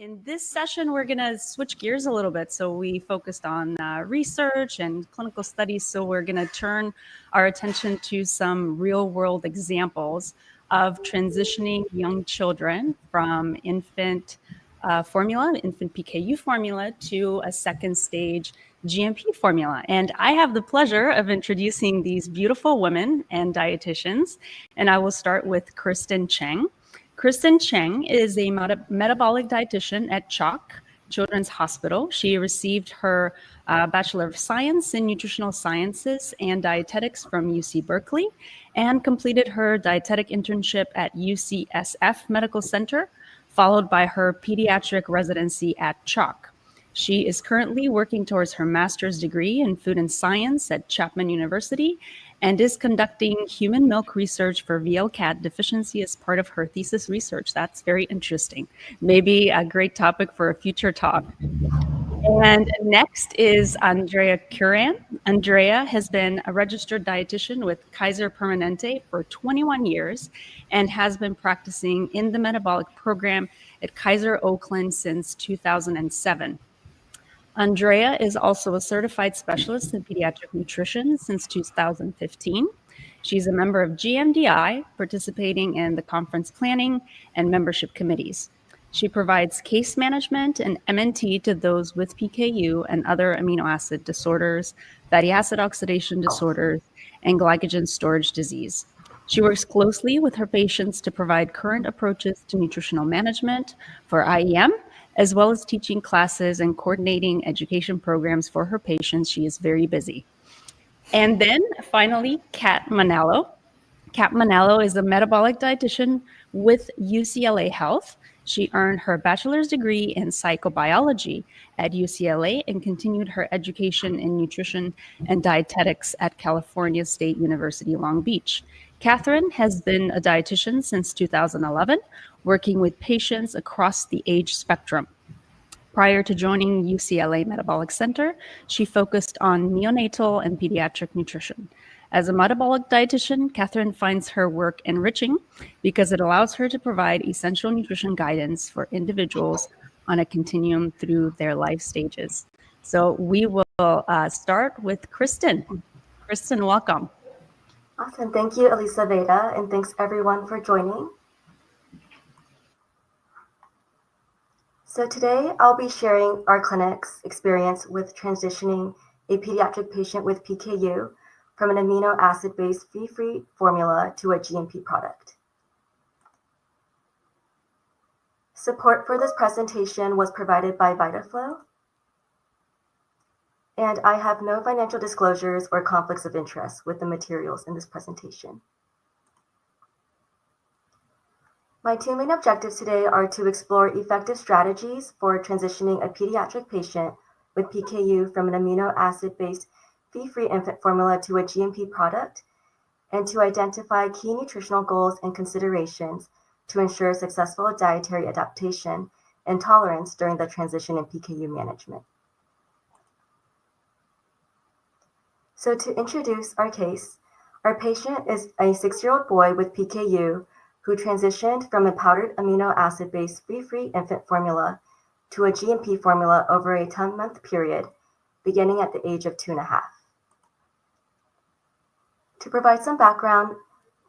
In this session, we're going to switch gears a little bit. So we focused on research and clinical studies. So we're going to turn our attention to some real-world examples of transitioning young children from infant formula, infant PKU formula, to a second stage GMP formula. And I have the pleasure of introducing these beautiful women and dietitians. And I will start with Kristen Cheng. Kristen Cheng is a metabolic dietitian at CHOC Children's Hospital. She received her Bachelor of Science in Nutritional Sciences and Dietetics from UC Berkeley and completed her dietetic internship at UCSF Medical Center, followed by her pediatric residency at CHOC. She is currently working towards her master's degree in food and science at Chapman University and is conducting human milk research for VLCAT deficiency as part of her thesis research. That's very interesting. Maybe a great topic for a future talk. And next is Andrea Curran. Andrea has been a registered dietitian with Kaiser Permanente for 21 years and has been practicing in the metabolic program at Kaiser Oakland since 2007. Andrea is also a certified specialist in pediatric nutrition since 2015. She's a member of GMDI, participating in the conference planning and membership committees. She provides case management and MNT to those with PKU and other amino acid disorders, fatty acid oxidation disorders, and glycogen storage disease. She works closely with her patients to provide current approaches to nutritional management for IEM, as well as teaching classes and coordinating education programs for her patients. She is very busy. And then finally, Kat Manalo. Kat Manalo is a metabolic dietitian with UCLA Health. She earned her bachelor's degree in psychobiology at UCLA and continued her education in nutrition and dietetics at California State University, Long Beach. Catherine has been a dietitian since 2011, working with patients across the age spectrum. Prior to joining UCLA Metabolic Center, she focused on neonatal and pediatric nutrition. As a metabolic dietitian, Catherine finds her work enriching because it allows her to provide essential nutrition guidance for individuals on a continuum through their life stages. So we will start with Kristen. Kristen, welcome. Awesome. Thank you, Elisa Veda, and thanks everyone for joining. So today I'll be sharing our clinic's experience with transitioning a pediatric patient with PKU from an amino acid-based fee-free formula to a GMP product. Support for this presentation was provided by VitaFlow, and I have no financial disclosures or conflicts of interest with the materials in this presentation. My two main objectives today are to explore effective strategies for transitioning a pediatric patient with PKU from an amino acid-based fee-free infant formula to a GMP product, and to identify key nutritional goals and considerations to ensure successful dietary adaptation and tolerance during the transition in PKU management. So to introduce our case, our patient is a 6-year-old boy with PKU who transitioned from a powdered amino acid-based fee-free infant formula to a GMP formula over a 10-month period, beginning at the age of 2.5. To provide some background,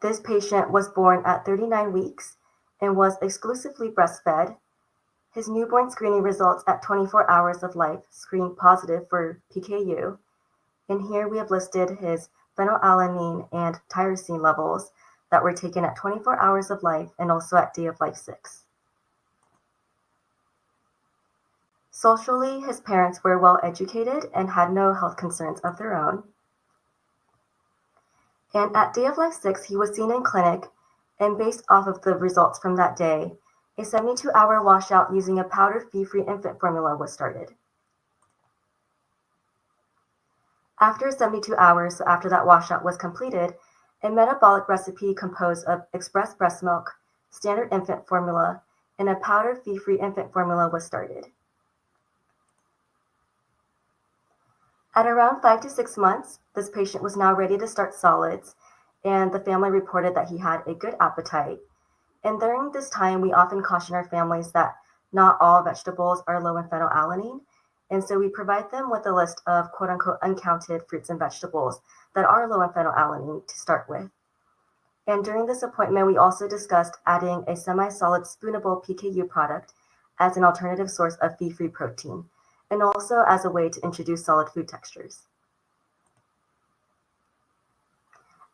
this patient was born at 39 weeks and was exclusively breastfed. His newborn screening results at 24 hours of life screened positive for PKU. And here we have listed his phenylalanine and tyrosine levels that were taken at 24 hours of life and also at day of life 6. Socially, his parents were well educated and had no health concerns of their own. And at day of life 6, he was seen in clinic, and based off of the results from that day, a 72-hour washout using a powdered fee-free infant formula was started. After 72 hours, so after that washout was completed, a metabolic recipe composed of express breast milk, standard infant formula, and a powdered fee-free infant formula was started. At around 5 to 6 months, this patient was now ready to start solids, and the family reported that he had a good appetite. And during this time, we often caution our families that not all vegetables are low in phenylalanine. And so we provide them with a list of quote unquote uncounted fruits and vegetables that are low in phenylalanine to start with. And during this appointment, we also discussed adding a semi-solid spoonable PKU product as an alternative source of fee-free protein, and also as a way to introduce solid food textures.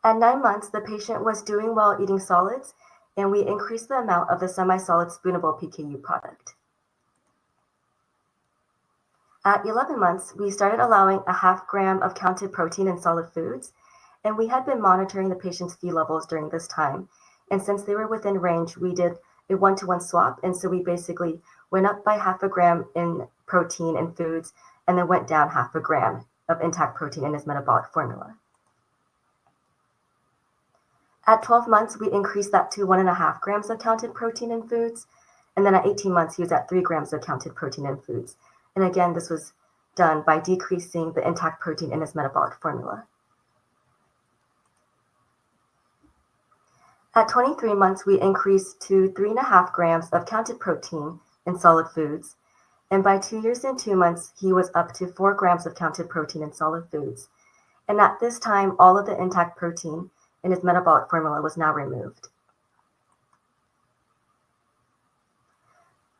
At 9 months, the patient was doing well eating solids, and we increased the amount of the semi-solid spoonable PKU product. At 11 months, we started allowing a half gram of counted protein in solid foods, and we had been monitoring the patient's Phe levels during this time. And since they were within range, we did a 1-to-1 swap. And so we basically went up by half a gram in protein in foods, and then went down half a gram of intact protein in his metabolic formula. At 12 months, we increased that to 1.5 grams of counted protein in foods. And then at 18 months, he was at 3 grams of counted protein in foods. And again, this was done by decreasing the intact protein in his metabolic formula. At 23 months, we increased to 3.5 grams of counted protein in solid foods. And by 2 years and 2 months, he was up to 4 grams of counted protein in solid foods. And at this time, all of the intact protein in his metabolic formula was now removed.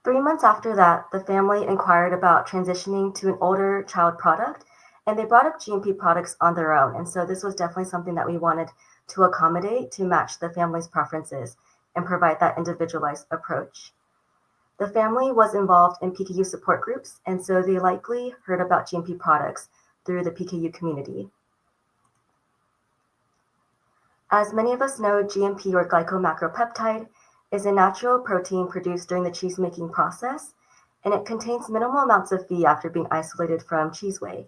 3 months after that, the family inquired about transitioning to an older child product, and they brought up GMP products on their own. And so this was definitely something that we wanted to accommodate to match the family's preferences and provide that individualized approach. The family was involved in PKU support groups, and so they likely heard about GMP products through the PKU community. As many of us know, GMP, or glycomacropeptide, is a natural protein produced during the cheese-making process, and it contains minimal amounts of Phe after being isolated from cheese whey.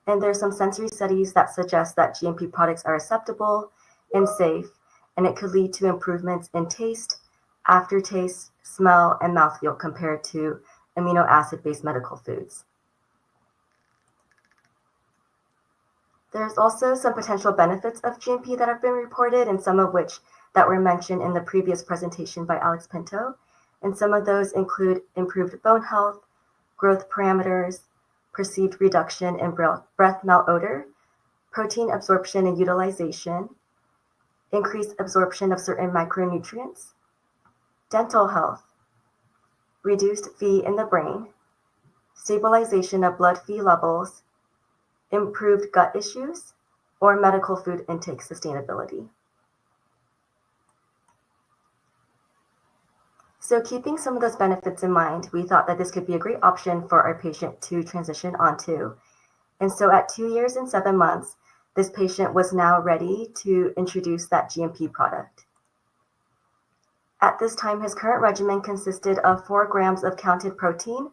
And there are some sensory studies that suggest that GMP products are acceptable and safe, and it could lead to improvements in taste, aftertaste, smell, and mouthfeel compared to amino acid-based medical foods. There's also some potential benefits of GMP that have been reported, and some of which that were mentioned in the previous presentation by Alex Pinto. And some of those include improved bone health, growth parameters, perceived reduction in breath malodor, protein absorption and utilization, increased absorption of certain micronutrients, dental health, reduced Phe in the brain, stabilization of blood Phe levels, improved gut issues, or medical food intake sustainability. So keeping some of those benefits in mind, we thought that this could be a great option for our patient to transition onto. And so at 2 years and 7 months, this patient was now ready to introduce that GMP product. At this time, his current regimen consisted of 4 grams of counted protein,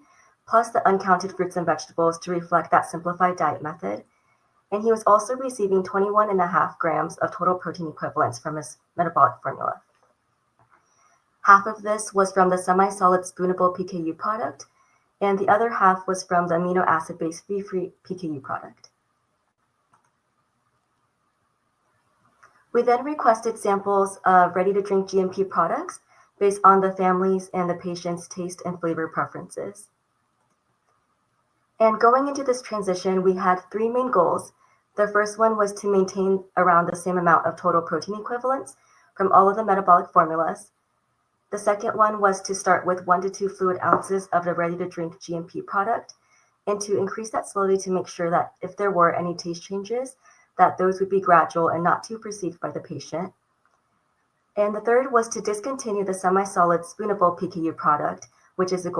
plus the uncounted fruits and vegetables to reflect that simplified diet method. And he was also receiving 21.5 grams of total protein equivalents from his metabolic formula. Half of this was from the semi-solid spoonable PKU product, and the other half was from the amino acid-based fee-free PKU product. We then requested samples of ready-to-drink GMP products based on the family's and the patient's taste and flavor preferences. And going into this transition, we had 3 main goals. The first one was to maintain around the same amount of total protein equivalents from all of the metabolic formulas. The second one was to start with 1 to 2 fluid ounces of the ready-to-drink GMP product, and to increase that slowly to make sure that if there were any taste changes, that those would be gradual and not too perceived by the patient. And the third was to discontinue the semi-solid spoonable PKU product, which is a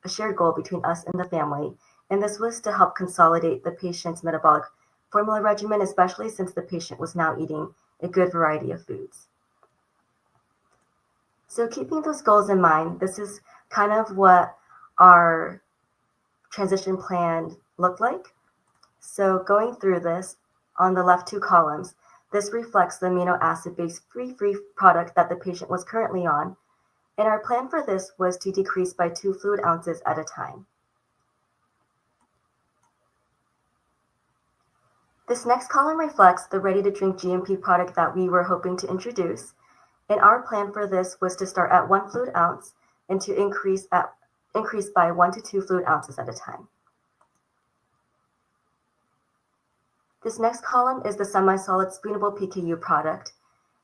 shared goal between us and the family. And this was to help consolidate the patient's metabolic formula regimen, especially since the patient was now eating a good variety of foods. So keeping those goals in mind, this is kind of what our transition plan looked like. So going through this, on the left 2 columns, this reflects the amino acid-based fee-free product that the patient was currently on. And our plan for this was to decrease by 2 fluid ounces at a time. This next column reflects the ready-to-drink GMP product that we were hoping to introduce. And our plan for this was to start at 1 fluid ounce and to increase at increased by 1 to 2 fluid ounces at a time. This next column is the semi-solid spoonable PKU product,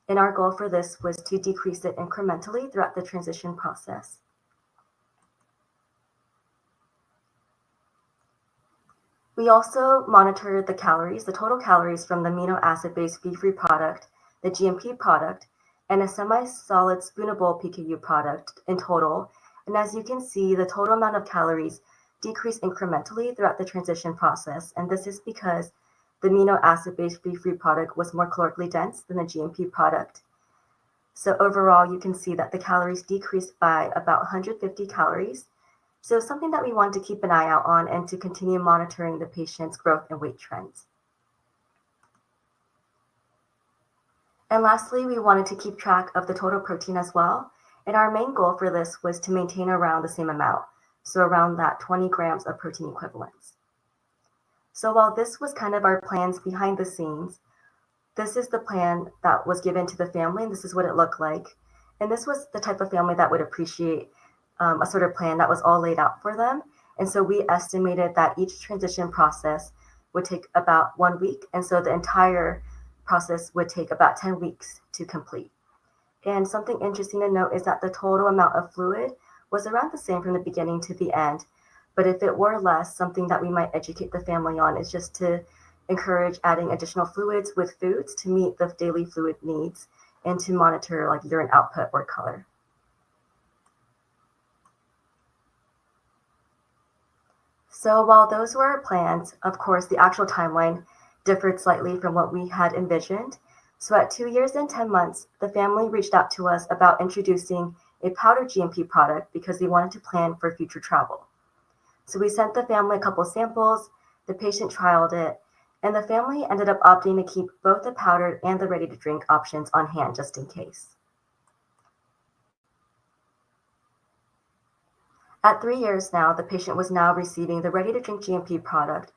and our goal for this was to decrease it incrementally throughout the transition process. We also monitored the calories, the total calories from the amino acid-based fee-free product, the GMP product, and a semi-solid spoonable PKU product in total. And as you can see, the total amount of calories decreased incrementally throughout the transition process. And this is because the amino acid-based fee-free product was more calorically dense than the GMP product. So overall, you can see that the calories decreased by about 150 calories. So something that we want to keep an eye out on and to continue monitoring the patient's growth and weight trends. And lastly, we wanted to keep track of the total protein as well. And our main goal for this was to maintain around the same amount, so around that 20 grams of protein equivalents. So while this was kind of our plans behind the scenes, this is the plan that was given to the family, and this is what it looked like. And this was the type of family that would appreciate a sort of plan that was all laid out for them. And so we estimated that each transition process would take about 1 week. And so the entire process would take about 10 weeks to complete. And something interesting to note is that the total amount of fluid was around the same from the beginning to the end. But if it were less, something that we might educate the family on is just to encourage adding additional fluids with foods to meet the daily fluid needs and to monitor like urine output or color. So while those were our plans, of course, the actual timeline differed slightly from what we had envisioned. So at 2 years and 10 months, the family reached out to us about introducing a powder GMP product because they wanted to plan for future travel. So we sent the family a couple samples, the patient trialed it, and the family ended up opting to keep both the powdered and the ready-to-drink options on hand just in case. At 3 years now, the patient was now receiving the ready-to-drink GMP product,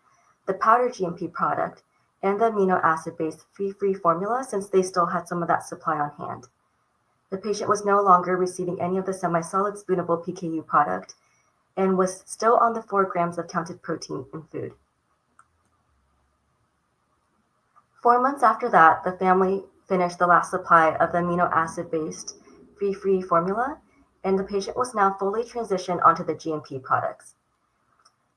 the powder GMP product, and the amino acid-based fee-free formula since they still had some of that supply on hand. The patient was no longer receiving any of the semi-solid spoonable PKU product and was still on the 4 grams of counted protein in food. 4 months after that, the family finished the last supply of the amino acid-based fee-free formula, and the patient was now fully transitioned onto the GMP products.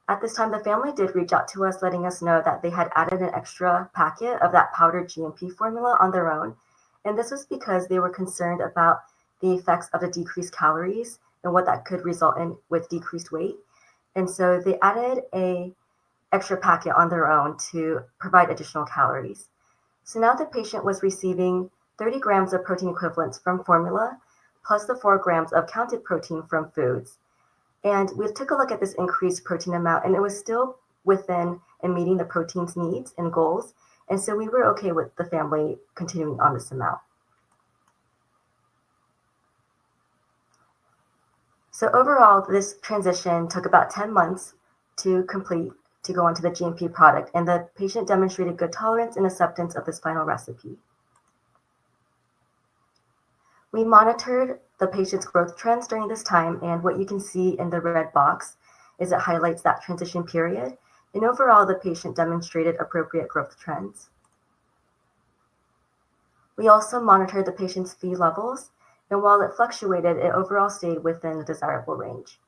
At this time, the family did reach out to us, letting us know that they had added an extra packet of that powdered GMP formula on their own. And this was because they were concerned about the effects of the decreased calories and what that could result in with decreased weight. And so they added an extra packet on their own to provide additional calories. So now the patient was receiving 30 grams of protein equivalents from formula, plus the 4 grams of counted protein from foods. And we took a look at this increased protein amount, and it was still within and meeting the protein's needs and goals. And so we were okay with the family continuing on this amount. So overall, this transition took about 10 months to complete to go onto the GMP product, and the patient demonstrated good tolerance and acceptance of this final recipe. We monitored the patient's growth trends during this time, and what you can see in the red box is it highlights that transition period. And overall, the patient demonstrated appropriate growth trends. We also monitored the patient's Phe levels, and while it fluctuated, it overall stayed within the desirable range.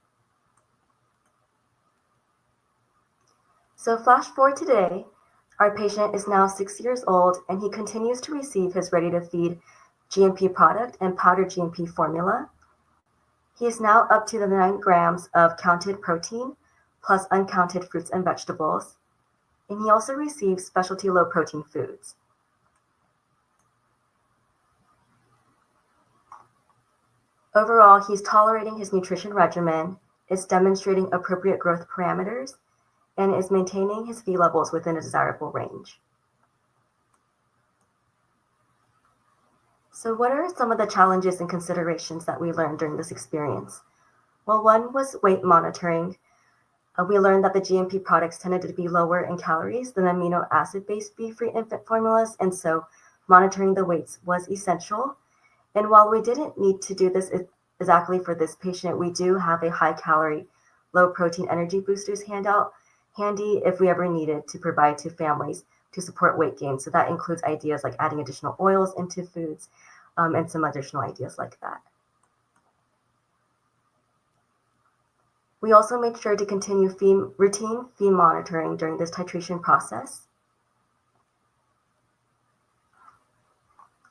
So flash forward to today, our patient is now 6 years old, and he continues to receive his ready-to-feed GMP product and powdered GMP formula. He is now up to the 9 grams of counted protein plus uncounted fruits and vegetables. And he also receives specialty low protein foods. Overall, he's tolerating his nutrition regimen, is demonstrating appropriate growth parameters, and is maintaining his Phe levels within a desirable range. So what are some of the challenges and considerations that we learned during this experience? Well, one was weight monitoring. We learned that the GMP products tended to be lower in calories than amino acid-based fee-free infant formulas, and so monitoring the weights was essential. And while we didn't need to do this exactly for this patient, we do have a high-calorie low protein energy boosters handy if we ever needed to provide to families to support weight gain. So that includes ideas like adding additional oils into foods and some additional ideas like that. We also made sure to continue routine fee monitoring during this titration process.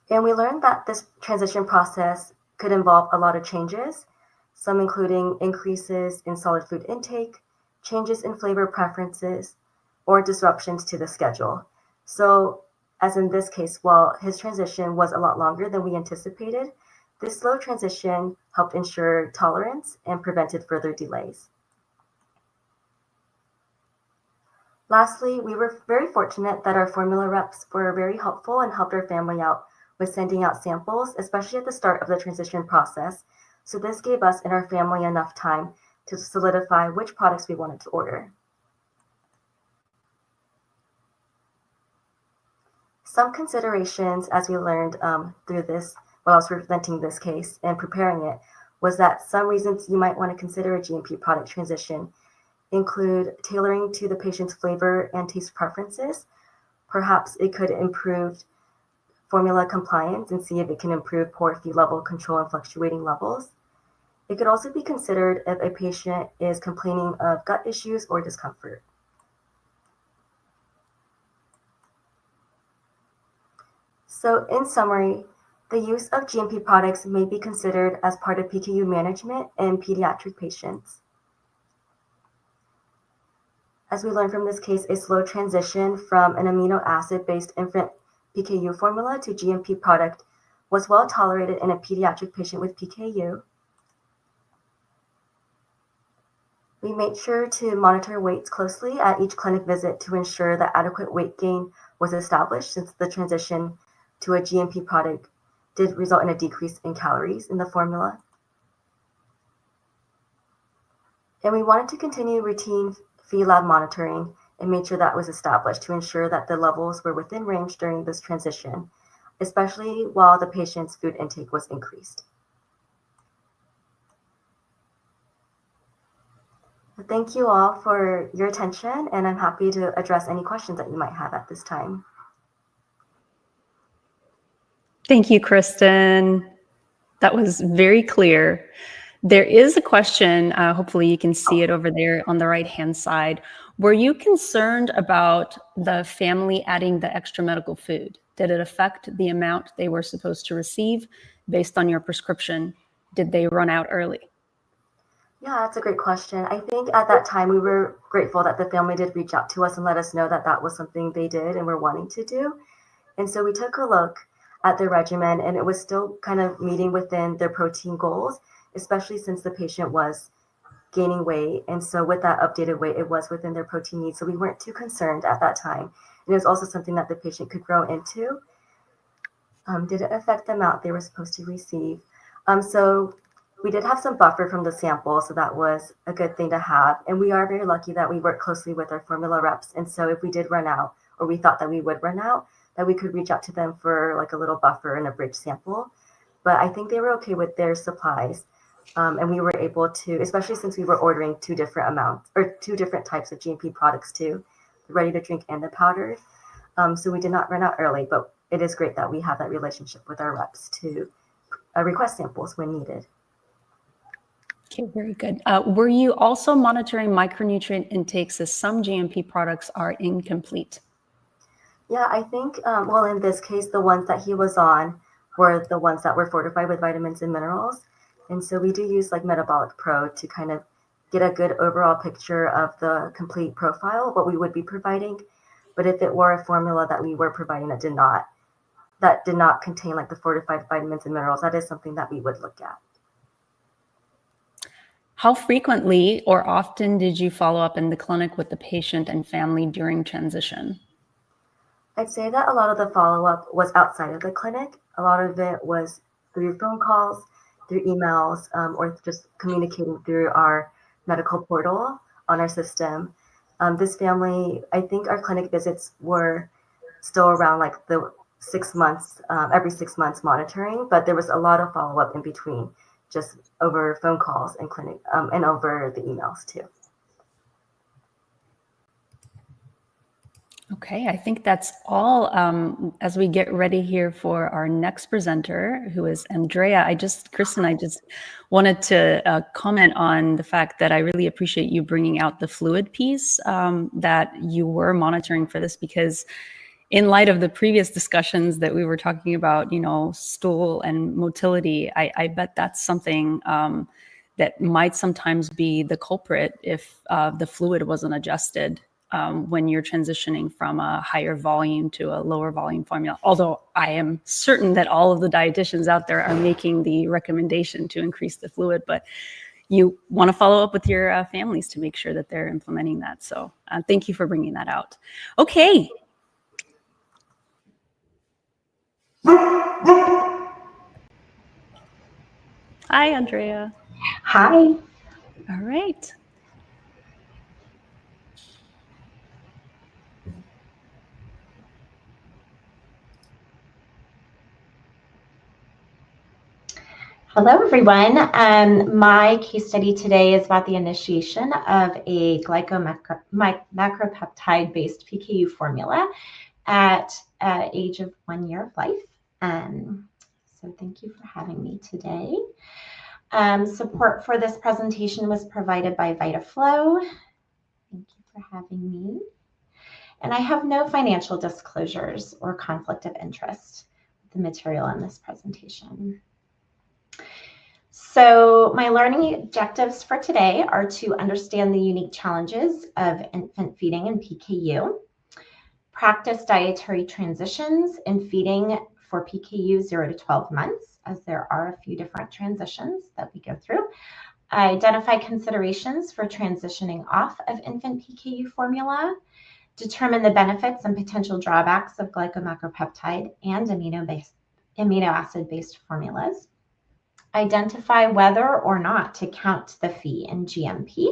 And we learned that this transition process could involve a lot of changes, some including increases in solid food intake, changes in flavor preferences, or disruptions to the schedule. So, as in this case, while his transition was a lot longer than we anticipated, this slow transition helped ensure tolerance and prevented further delays. Lastly, we were very fortunate that our formula reps were very helpful and helped our family out with sending out samples, especially at the start of the transition process. So this gave us and our family enough time to solidify which products we wanted to order. Some considerations as we learned through this, while I was presenting this case and preparing it, was that some reasons you might want to consider a GMP product transition include tailoring to the patient's flavor and taste preferences. Perhaps it could improve formula compliance and see if it can improve pore fee level control and fluctuating levels. It could also be considered if a patient is complaining of gut issues or discomfort. So in summary, the use of GMP products may be considered as part of PKU management in pediatric patients. As we learned from this case, a slow transition from an amino acid-based infant PKU formula to GMP product was well tolerated in a pediatric patient with PKU. We made sure to monitor weights closely at each clinic visit to ensure that adequate weight gain was established, since the transition to a GMP product did result in a decrease in calories in the formula. And we wanted to continue routine fee lab monitoring and made sure that was established to ensure that the levels were within range during this transition, especially while the patient's food intake was increased. Thank you all for your attention, and I'm happy to address any questions that you might have at this time. Thank you, Kristen. That was very clear. There is a question, hopefully you can see it over there on the right-hand side. Were you concerned about the family adding the extra medical food? Did it affect the amount they were supposed to receive based on your prescription? Did they run out early? Yeah, that's a great question. I think at that time we were grateful that the family did reach out to us and let us know that that was something they did and were wanting to do. And so we took a look at their regimen, and it was still kind of meeting within their protein goals, especially since the patient was gaining weight. And so with that updated weight, it was within their protein needs. So we weren't too concerned at that time. And it was also something that the patient could grow into. Did it affect the amount they were supposed to receive? So we did have some buffer from the sample, so that was a good thing to have. And we are very lucky that we work closely with our formula reps. And so if we did run out, or we thought that we would run out, that we could reach out to them for like a little buffer and a bridge sample. But I think they were okay with their supplies. And we were able to, especially since we were ordering two different types of GMP products too, the ready to drink and the powdered. So we did not run out early, but it is great that we have that relationship with our reps to request samples when needed. Okay, very good. Were you also monitoring micronutrient intakes, as some GMP products are incomplete? Yeah, I think, well, in this case, the ones that he was on were the ones that were fortified with vitamins and minerals. And so we do use like Metabolic Pro to kind of get a good overall picture of the complete profile, what we would be providing. But if it were a formula that we were providing that did not contain like the fortified vitamins and minerals, that is something that we would look at. How frequently or often did you follow up in the clinic with the patient and family during transition? I'd say that a lot of the follow-up was outside of the clinic. A lot of it was through phone calls, through emails, or just communicating through our medical portal on our system. This family, I think our clinic visits were still around like the 6 months, every 6 months monitoring, but there was a lot of follow-up in between just over phone calls and clinic and over the emails too. Okay, I think that's all. As we get ready here for our next presenter, who is Andrea, Kristen, I just wanted to comment on the fact that I really appreciate you bringing out the fluid piece that you were monitoring for this, because in light of the previous discussions that we were talking about, stool and motility, I bet that's something that might sometimes be the culprit if the fluid wasn't adjusted when you're transitioning from a higher volume to a lower volume formula. Although I am certain that all of the dietitians out there are making the recommendation to increase the fluid, but you want to follow up with your families to make sure that they're implementing that. So thank you for bringing that out. Okay. Hi, Andrea. Hi. All right. Hello, everyone. My case study today is about the initiation of a glycomacropeptide-based PKU formula at age of 1 year of life. So thank you for having me today. Support for this presentation was provided by VitaFlow. Thank you for having me. And I have no financial disclosures or conflict of interest with the material in this presentation. So my learning objectives for today are to understand the unique challenges of infant feeding and PKU, practice dietary transitions in feeding for PKU 0 to 12 months, as there are a few different transitions that we go through, identify considerations for transitioning off of infant PKU formula, determine the benefits and potential drawbacks of glycomacropeptide and amino acid-based formulas, identify whether or not to count the Phe in GMP,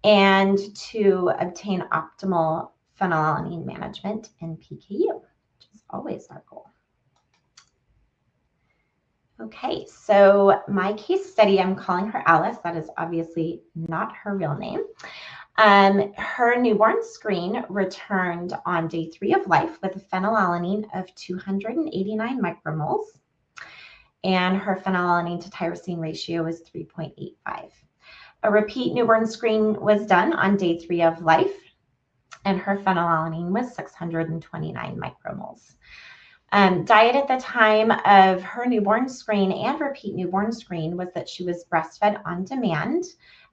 and to obtain optimal phenylalanine management in PKU, which is always our goal. Okay, so my case study, I'm calling her Alice. That is obviously not her real name. Her newborn screen returned on day 3 of life with a phenylalanine of 289 micromoles, and her phenylalanine to tyrosine ratio was 3.85. A repeat newborn screen was done on day 3 of life, and her phenylalanine was 629 micromoles. Diet at the time of her newborn screen and repeat newborn screen was that she was breastfed on demand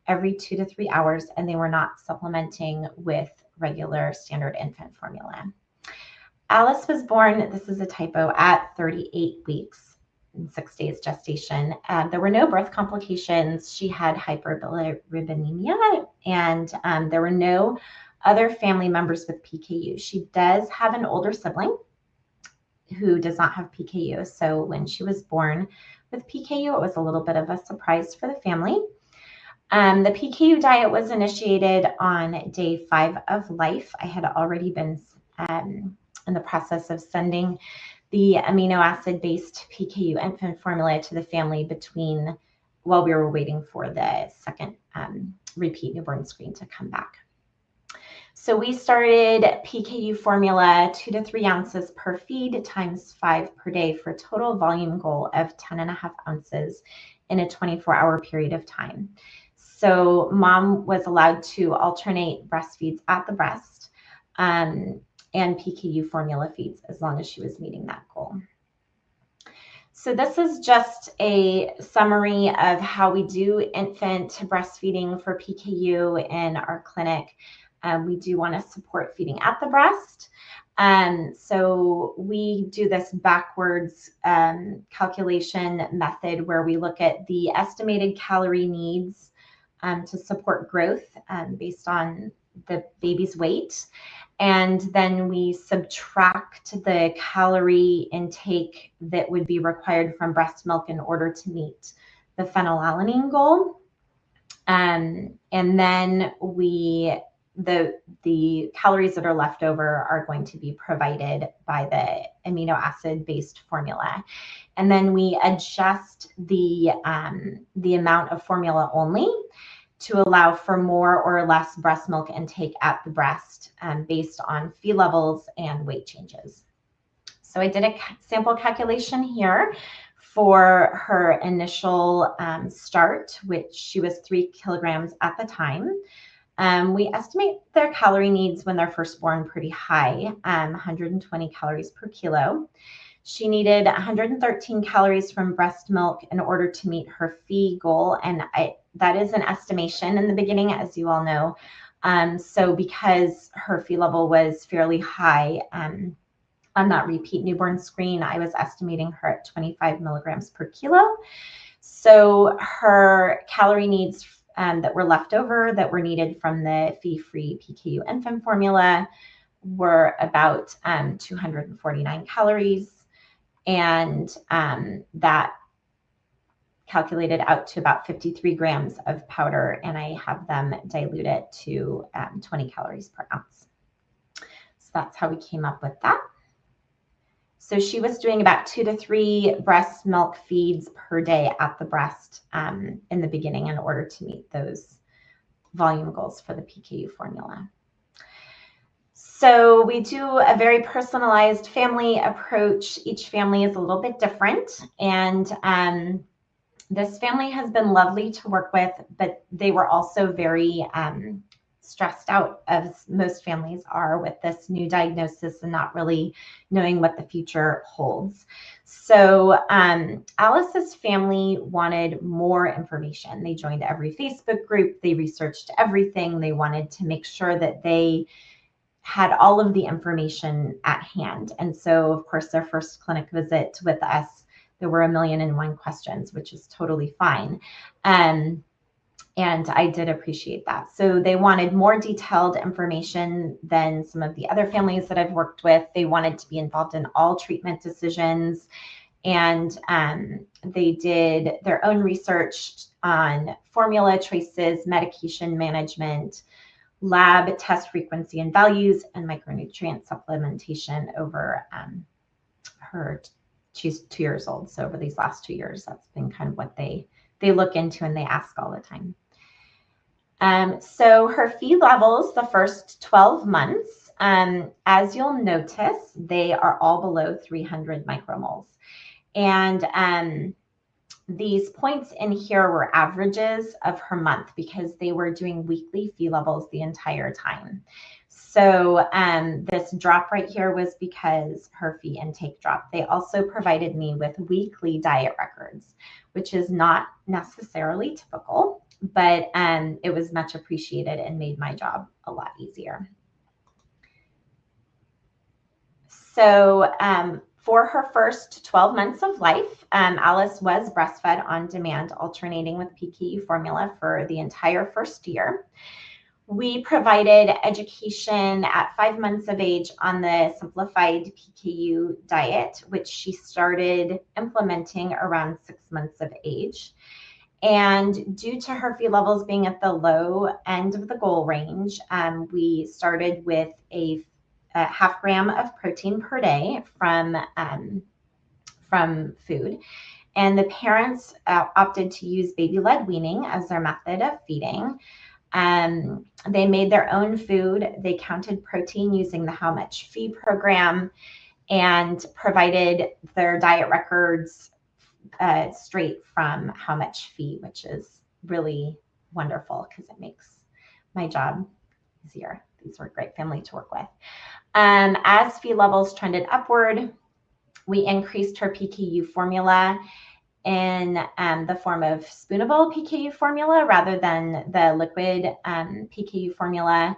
every 2 to 3 hours, and they were not supplementing with regular standard infant formula. Alice was born, this is a typo, at 38 weeks and 6 days gestation. There were no birth complications. She had hyperbilirubinemia, and there were no other family members with PKU. She does have an older sibling who does not have PKU. So when she was born with PKU, it was a little bit of a surprise for the family. The PKU diet was initiated on day 5 of life. I had already been in the process of sending the amino acid-based PKU infant formula to the family while we were waiting for the second repeat newborn screen to come back. So we started PKU formula 2 to 3 ounces per feed times 5 per day for a total volume goal of 10.5 ounces in a 24-hour period of time. So mom was allowed to alternate breastfeeds at the breast and PKU formula feeds as long as she was meeting that goal. So this is just a summary of how we do infant breastfeeding for PKU in our clinic. We do want to support feeding at the breast. So we do this backwards calculation method where we look at the estimated calorie needs to support growth based on the baby's weight. And then we subtract the calorie intake that would be required from breast milk in order to meet the phenylalanine goal. And then we the calories that are left over are going to be provided by the amino acid based formula. And then we adjust the amount of formula only to allow for more or less breast milk intake at the breast based on Phe levels and weight changes. So I did a sample calculation here for her initial start, which she was 3 kilograms at the time. We estimate their calorie needs when they're first born pretty high, 120 calories per kilo. She needed 113 calories from breast milk in order to meet her Phe goal. And that is an estimation in the beginning, as you all know. So because her Phe level was fairly high, on that repeat newborn screen, I was estimating her at 25 milligrams per kilo. So her calorie needs that were left over that were needed from the Phe-free PKU infant formula were about 249 calories. And that calculated out to about 53 grams of powder, and I have them dilute it to 20 calories per ounce. So that's how we came up with that. So she was doing about 2 to 3 breast milk feeds per day at the breast in the beginning in order to meet those volume goals for the PKU formula. So we do a very personalized family approach. Each family is a little bit different, and this family has been lovely to work with, but they were also very stressed out, as most families are, with this new diagnosis and not really knowing what the future holds. So Alice's family wanted more information. They joined every Facebook group. They researched everything. They wanted to make sure that they had all of the information at hand. And so, of course, their first clinic visit with us, there were 1,000,001 questions, which is totally fine. And I did appreciate that. So they wanted more detailed information than some of the other families that I've worked with. They wanted to be involved in all treatment decisions. And they did their own research on formula choices, medication management, lab test frequency and values, and micronutrient supplementation over she's 2 years old. So over these last 2 years, that's been kind of what they look into and they ask all the time. So her Phe levels, the first 12 months, as you'll notice, they are all below 300 micromoles. And these points in here were averages of her month because they were doing weekly Phe levels the entire time. So this drop right here was because her Phe intake dropped. They also provided me with weekly diet records, which is not necessarily typical, but it was much appreciated and made my job a lot easier. So for her first 12 months of life, Alice was breastfed on demand, alternating with PKU formula for the entire first year. We provided education at 5 months of age on the simplified PKU diet, which she started implementing around 6 months of age. And due to her Phe levels being at the low end of the goal range, we started with a half gram of protein per day from food. And the parents opted to use baby-led weaning as their method of feeding. They made their own food. They counted protein using the How Much Phe program and provided their diet records straight from How Much Phe, which is really wonderful because it makes my job easier. These were a great family to work with. As Phe levels trended upward, we increased her PKU formula in the form of spoonable PKU formula rather than the liquid PKU formula,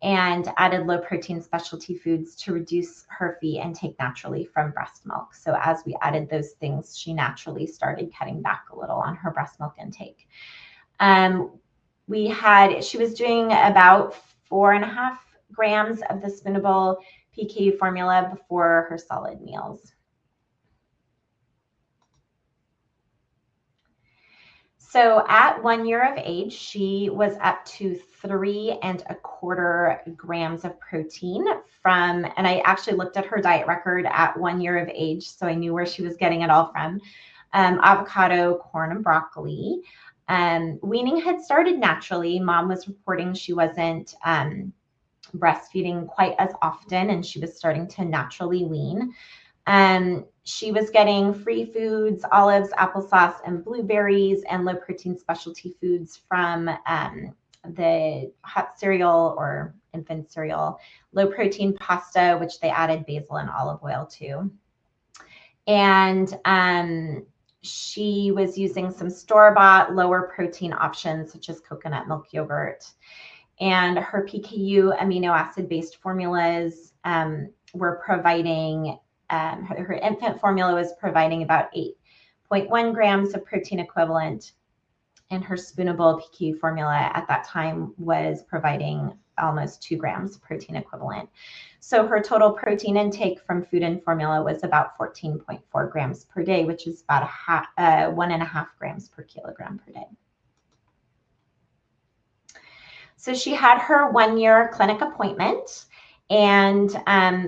and added low protein specialty foods to reduce her Phe intake naturally from breast milk. So as we added those things, she naturally started cutting back a little on her breast milk intake. She was doing about 4.5 grams of the spoonable PKU formula before her solid meals. So at 1 year of age, she was up to 3.25 grams of protein from, and I actually looked at her diet record at 1 year of age, so I knew where she was getting it all from. Avocado, corn, and broccoli. Weaning had started naturally. Mom was reporting she wasn't breastfeeding quite as often, and she was starting to naturally wean. She was getting free foods, olives, applesauce, and blueberries, and low protein specialty foods from the hot cereal or infant cereal, low protein pasta, which they added basil and olive oil to. And she was using some store-bought lower protein options such as coconut milk yogurt. And her PKU amino acid based formulas were providing, her infant formula was providing about 8.1 grams of protein equivalent, and her spoonable PKU formula at that time was providing almost 2 grams protein equivalent. So her total protein intake from food and formula was about 14.4 grams per day, which is about 1.5 grams per kilogram per day. So she had her 1 year clinic appointment, and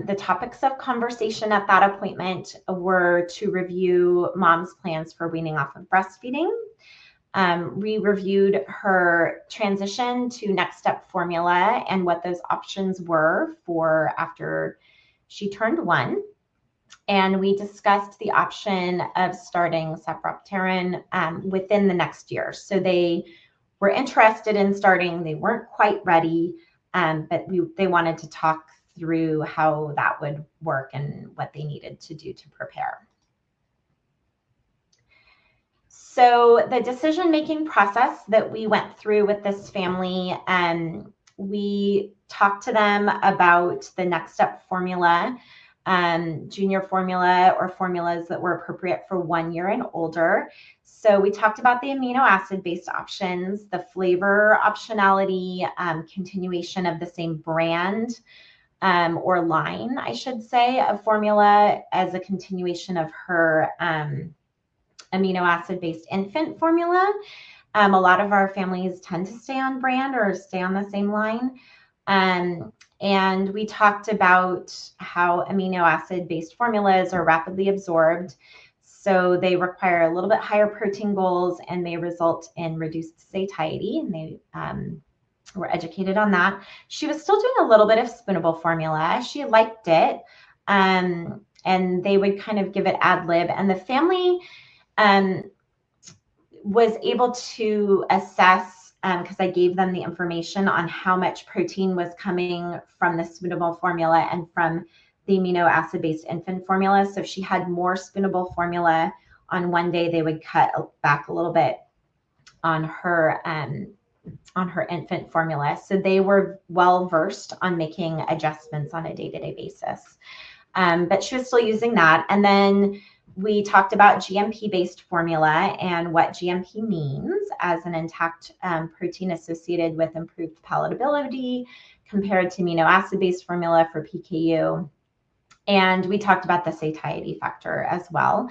the topics of conversation at that appointment were to review mom's plans for weaning off of breastfeeding. We reviewed her transition to next step formula and what those options were for after she turned 1. And we discussed the option of starting cephalosporin within the next year. So they were interested in starting, they weren't quite ready, but they wanted to talk through how that would work and what they needed to do to prepare. So the decision-making process that we went through with this family, we talked to them about the next step formula, junior formula, or formulas that were appropriate for 1 year and older. So we talked about the amino acid based options, the flavor optionality, continuation of the same brand or line, I should say, of formula as a continuation of her amino acid based infant formula. A lot of our families tend to stay on brand or stay on the same line. And we talked about how amino acid based formulas are rapidly absorbed. So they require a little bit higher protein goals and may result in reduced satiety. And they were educated on that. She was still doing a little bit of spoonable formula. She liked it. And they would kind of give it ad lib. And the family was able to assess, because I gave them the information on how much protein was coming from the spoonable formula and from the amino acid based infant formula. So if she had more spoonable formula on one day, they would cut back a little bit on her infant formula. So they were well versed on making adjustments on a day-to-day basis. But she was still using that. And then we talked about GMP-based formula and what GMP means as an intact protein associated with improved palatability compared to amino acid-based formula for PKU. And we talked about the satiety factor as well.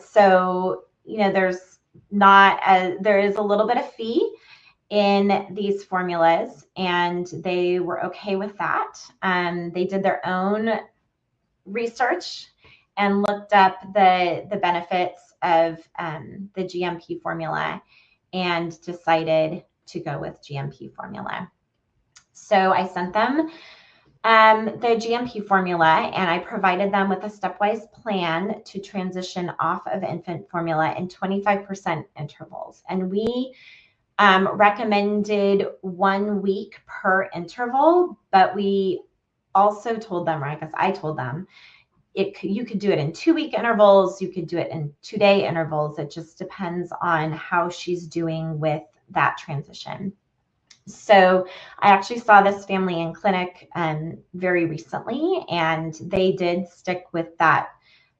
So, you know, there is a little bit of fee in these formulas, and they were okay with that. They did their own research and looked up the benefits of the GMP formula and decided to go with GMP formula. So I sent them the GMP formula, and I provided them with a stepwise plan to transition off of infant formula in 25% intervals. And we recommended 1 week per interval, but we also told them, or I guess I told them, you could do it in 2-week intervals, you could do it in 2-day intervals. It just depends on how she's doing with that transition. So I actually saw this family in clinic very recently, and they did stick with that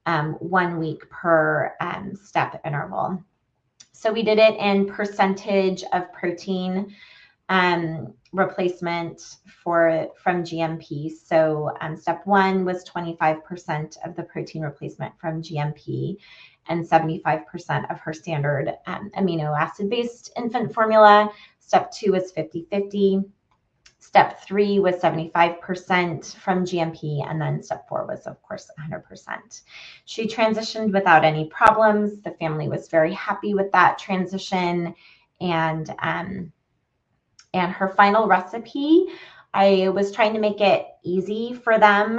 1 week per step interval. So we did it in percentage of protein replacement from GMP. So step 1 was 25% of the protein replacement from GMP and 75% of her standard amino acid-based infant formula. Step 2 was 50-50. Step 3 was 75% from GMP, and then step 4 was, of course, 100%. She transitioned without any problems. The family was very happy with that transition, and her final recipe, I was trying to make it easy for them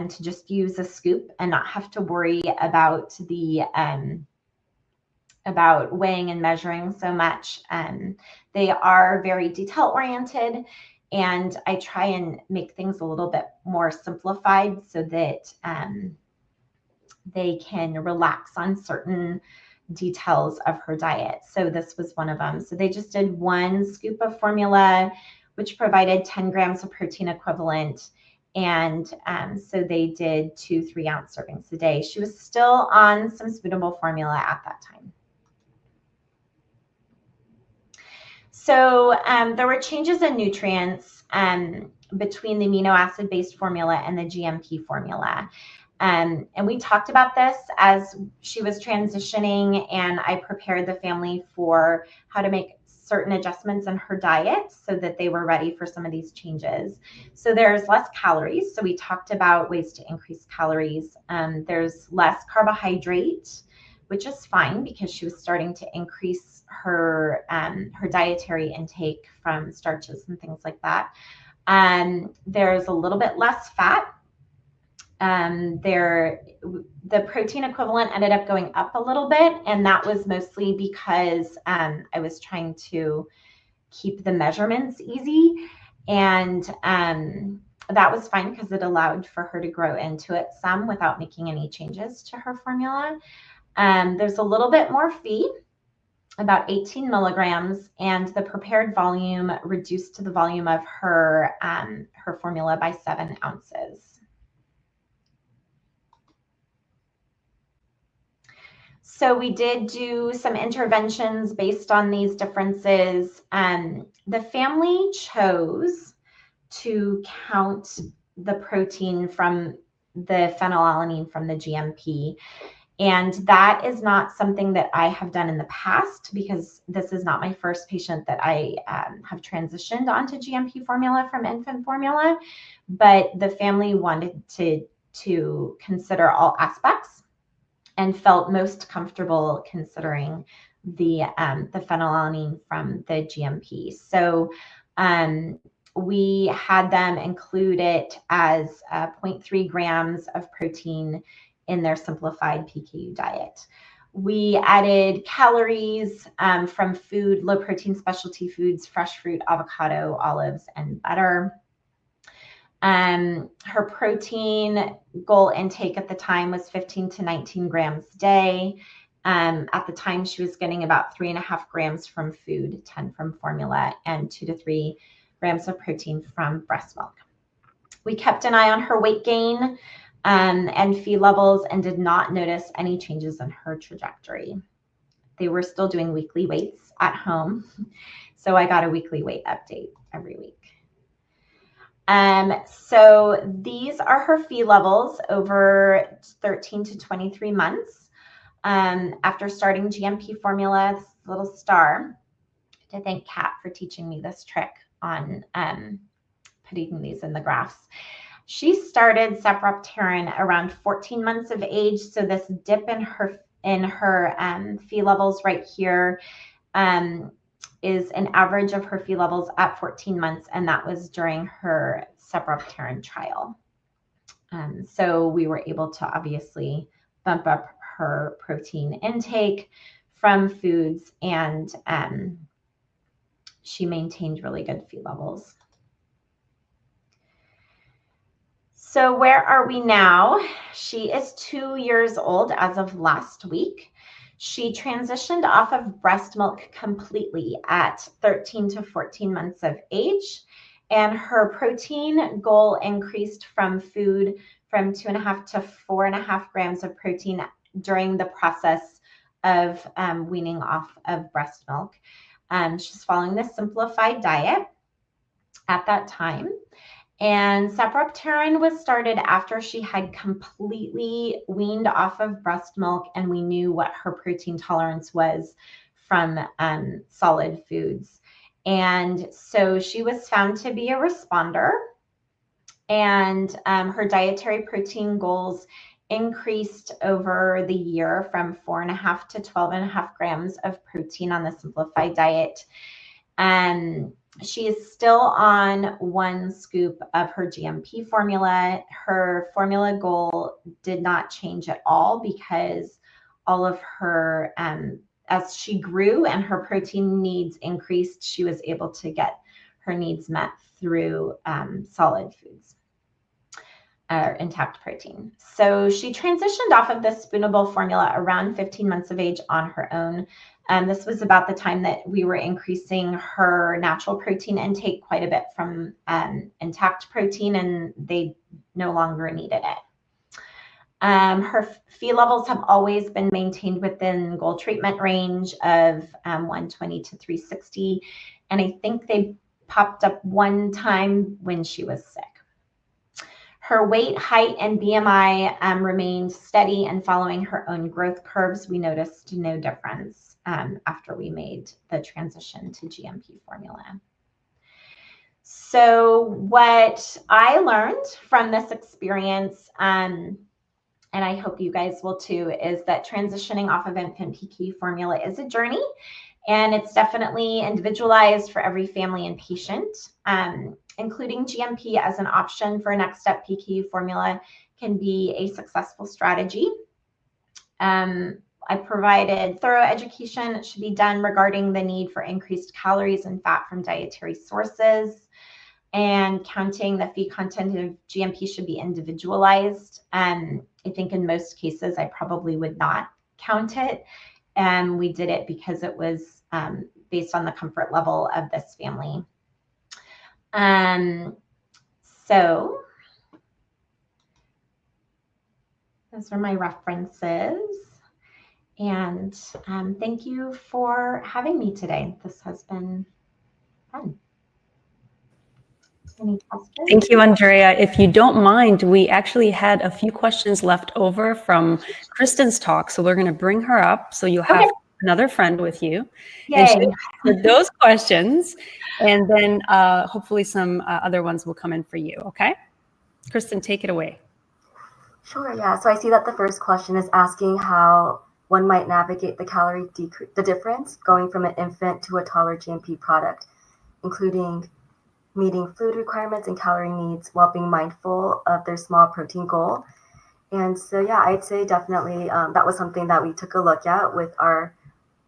to just use a scoop and not have to worry about about weighing and measuring so much. They are very detail oriented, and I try and make things a little bit more simplified so that they can relax on certain details of her diet. So this was one of them. So they just did 1 scoop of formula, which provided 10 grams of protein equivalent. And so they did 2 3-ounce servings a day. She was still on some Smootable formula at that time. So there were changes in nutrients between the amino acid based formula and the GMP formula. And we talked about this as she was transitioning, and I prepared the family for how to make certain adjustments in her diet so that they were ready for some of these changes. So there's less calories. So we talked about ways to increase calories. There's less carbohydrate, which is fine because she was starting to increase her dietary intake from starches and things like that. There's a little bit less fat. The protein equivalent ended up going up a little bit, and that was mostly because I was trying to keep the measurements easy, and that was fine because it allowed for her to grow into it some without making any changes to her formula. There's a little bit more feed, about 18 milligrams, and the prepared volume reduced to the volume of her formula by 7 ounces. So we did do some interventions based on these differences. The family chose to count the protein from the phenylalanine from the GMP. And that is not something that I have done in the past because this is not my first patient that I have transitioned onto GMP formula from infant formula. But the family wanted to consider all aspects and felt most comfortable considering the phenylalanine from the GMP. So we had them include it as 0.3 grams of protein in their simplified PKU diet. We added calories from food, low protein specialty foods, fresh fruit, avocado, olives, and butter. Her protein goal intake at the time was 15 to 19 grams a day. At the time, she was getting about 3.5 grams from food, 10 from formula, and 2 to 3 grams of protein from breast milk. We kept an eye on her weight gain and Phe levels and did not notice any changes in her trajectory. They were still doing weekly weights at home, so I got a weekly weight update every week. So these are her Phe levels over 13 to 23 months. After starting GMP formula, this little star, to thank Kat for teaching me this trick on putting these in the graphs. She started cephropterin around 14 months of age. So this dip in her Phe levels right here is an average of her Phe levels at 14 months, and that was during her cephropterin trial. So we were able to obviously bump up her protein intake from foods, and she maintained really good Phe levels. So where are we now? She is 2 years old as of last week. She transitioned off of breast milk completely at 13 to 14 months of age, and her protein goal increased from food from 2.5 to 4.5 grams of protein during the process of weaning off of breast milk. She's following the simplified diet. at that time. And sapropterin was started after she had completely weaned off of breast milk and we knew what her protein tolerance was from solid foods. And so she was found to be a responder, and her dietary protein goals increased over the year from 4.5 to 12.5 grams of protein on the simplified diet. She is still on 1 scoop of her GMP formula. Her formula goal did not change at all because all of her, as she grew and her protein needs increased, she was able to get her needs met through solid foods or intact protein. So she transitioned off of the spoonable formula around 15 months of age on her own. This was about the time that we were increasing her natural protein intake quite a bit from intact protein, and they no longer needed it. Her Phe levels have always been maintained within goal treatment range of 120 to 360. And I think they popped up one time when she was sick. Her weight, height, and BMI remained steady, and following her own growth curves, we noticed no difference after we made the transition to GMP formula. So what I learned from this experience, and I hope you guys will too, is that transitioning off of infant PKU formula is a journey, and it's definitely individualized for every family and patient. Including GMP as an option for a next step PKU formula can be a successful strategy. I provided thorough education that should be done regarding the need for increased calories and fat from dietary sources, and counting the Phe content of GMP should be individualized. I think in most cases, I probably would not count it. We did it because it was based on the comfort level of this family. So those are my references. And thank you for having me today. This has been fun. Any questions? Thank you, Andrea. If you don't mind, we actually had a few questions left over from Kristen's talk, so we're going to bring her up so you'll have another friend with you. Yay. And she can answer those questions, and then hopefully some other ones will come in for you, okay? Kristen, take it away. Sure, yeah. So I see that the first question is asking how one might navigate the difference going from an infant to a taller GMP product, including meeting food requirements and calorie needs while being mindful of their small protein goal. And so, yeah, I'd say definitely that was something that we took a look at with our